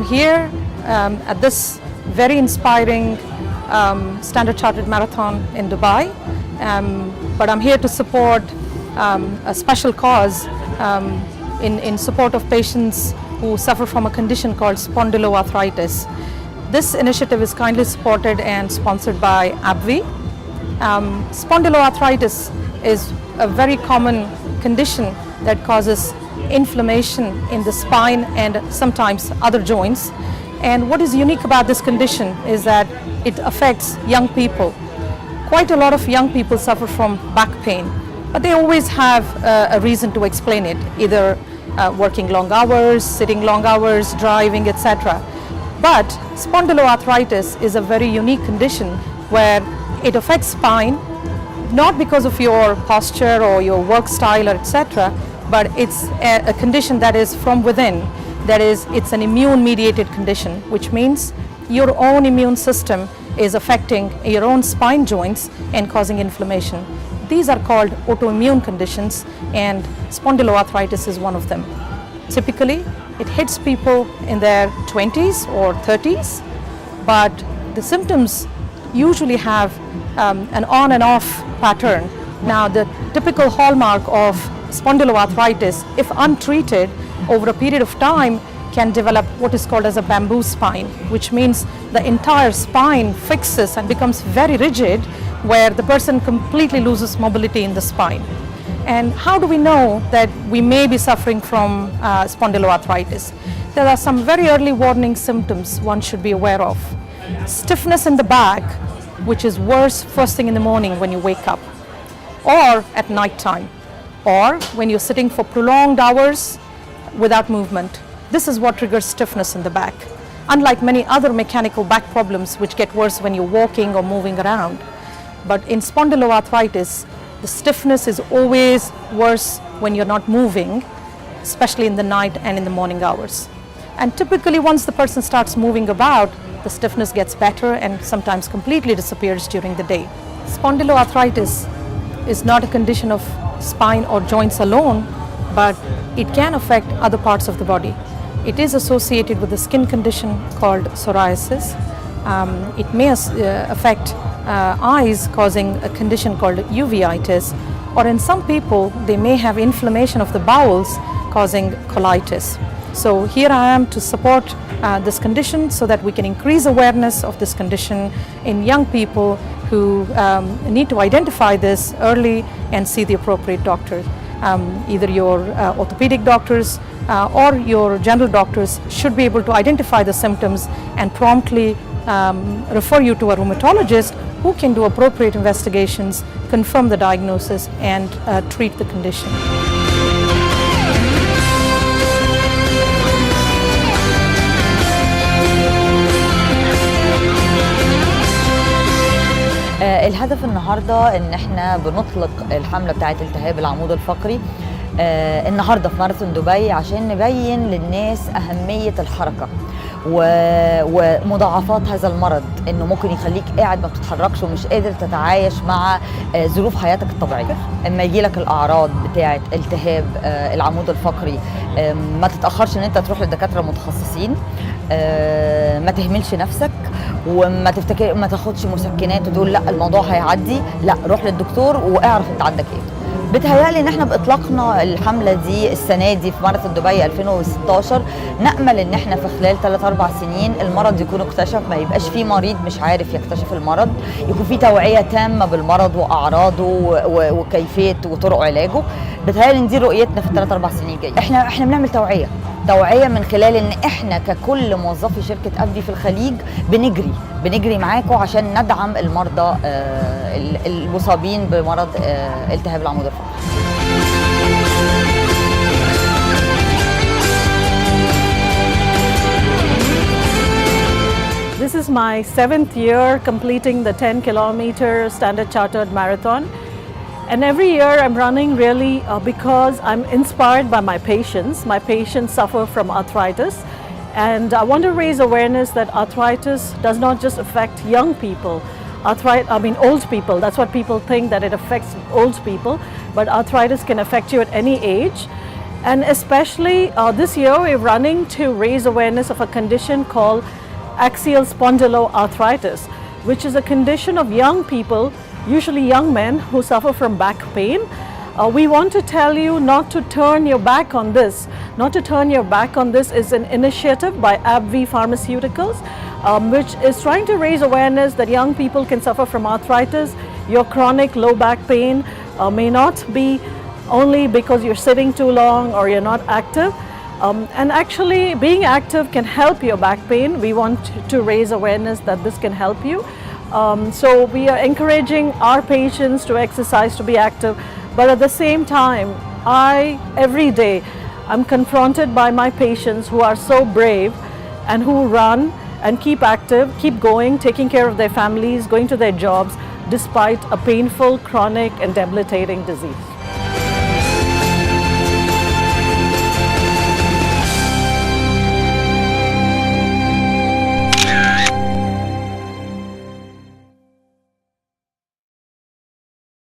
here at this very inspiring Standard Chartered Marathon in Dubai, but I'm here to support a special cause in support of patients who suffer from a condition called spondyloarthritis. This initiative is kindly supported and sponsored by Abfi. Spondyloarthritis is a very common condition that causes inflammation in the spine and sometimes other joints. And what is unique about this condition is that it affects young people. Quite a lot of young people suffer from back pain, but they always have a reason to explain it, either working long hours, sitting long hours, driving, etc. But spondyloarthritis is a very unique condition where it affects spine, not because of your posture or your work style or etc., but it's a condition that is from within. That is, it's an immune-mediated condition, which means your own immune system is affecting your own spine joints and causing inflammation. These are called autoimmune conditions, and spondyloarthritis is one of them. Typically, it hits people in their 20s or 30s, but the symptoms usually have an on and off pattern. Now, the typical hallmark of spondyloarthritis, if untreated over a period of time, can develop what is called as a bamboo spine, which means the entire spine fixes and becomes very rigid, where the person completely loses mobility in the spine. And how do we know that we may be suffering from spondyloarthritis? There are some very early warning symptoms one should be aware of. Stiffness in the back, which is worse first thing in the morning when you wake up, or at night time, or when you're sitting for prolonged hours without movement. This is what triggers stiffness in the back, unlike many other mechanical back problems which get worse when you're walking or moving around. But in spondyloarthritis, the stiffness is always worse when you're not moving, especially in the night and in the morning hours. And typically once the person starts moving about, the stiffness gets better and sometimes completely disappears during the day. Spondyloarthritis is not a condition of spine or joints alone, but it can affect other parts of the body. It is associated with a skin condition called psoriasis. It may affect eyes, causing a condition called uveitis, or in some people they may have inflammation of the bowels causing colitis. So here I am to support this condition so that we can increase awareness of this condition in young people who need to identify this early and see the appropriate doctor. Either your orthopedic doctors or your general doctors should be able to identify the symptoms and promptly refer you to a rheumatologist who can do appropriate investigations, confirm the diagnosis, and treat the condition. الهدف النهارده ان احنا بنطلق الحمله بتاعه التهاب العمود الفقري النهارده في ماراثون دبي عشان نبين للناس اهميه الحركه ومضاعفات هذا المرض، انه ممكن يخليك قاعد ما بتتحركش ومش قادر تتعايش مع ظروف حياتك الطبيعيه. اما يجي لك الاعراض بتاعه التهاب العمود الفقري ما تتاخرش ان انت تروح لدكاتره متخصصين، ما تهملش نفسك وما تفتكر ما تاخدش مسكنات وتقول لا الموضوع هيعدي، لا روح للدكتور واعرف انت عندك ايه. بتهيألي ان احنا باطلاقنا الحمله دي السنه دي في ماراثون دبي 2016 نامل ان احنا في خلال 3-4 سنين المرض يكون اكتشف، ما يبقاش فيه مريض مش عارف يكتشف المرض، يكون فيه توعيه تامه بالمرض واعراضه وكيفيه وطرق علاجه. بتهيألي ان دي رؤيتنا في 3-4 سنين الجايه. احنا بنعمل توعيه من خلال ان احنا ككل موظفي شركه أبفي في الخليج بنجري معاكم عشان ندعم المرضى المصابين بمرض التهاب العمود الفقري. This is my 7th year completing the 10-kilometer Standard Chartered Marathon. And every year I'm running really because I'm inspired by my patients. My patients suffer from arthritis, and I want to raise awareness that arthritis does not just affect young people. Old people. That's what people think, that it affects old people, but arthritis can affect you at any age. And especially this year, we're running to raise awareness of a condition called axial spondyloarthritis, which is a condition of young people, usually young men, who suffer from back pain. We want to tell you not to turn your back on this. Not to turn your back on this is an initiative by Abfi Pharmaceuticals, which is trying to raise awareness that young people can suffer from arthritis. Your chronic low back pain may not be only because you're sitting too long or you're not active. And actually being active can help your back pain. We want to raise awareness that this can help you. So we are encouraging our patients to exercise, to be active, but at the same time, every day, I'm confronted by my patients who are so brave and who run and keep active, keep going, taking care of their families, going to their jobs, despite a painful, chronic and debilitating disease.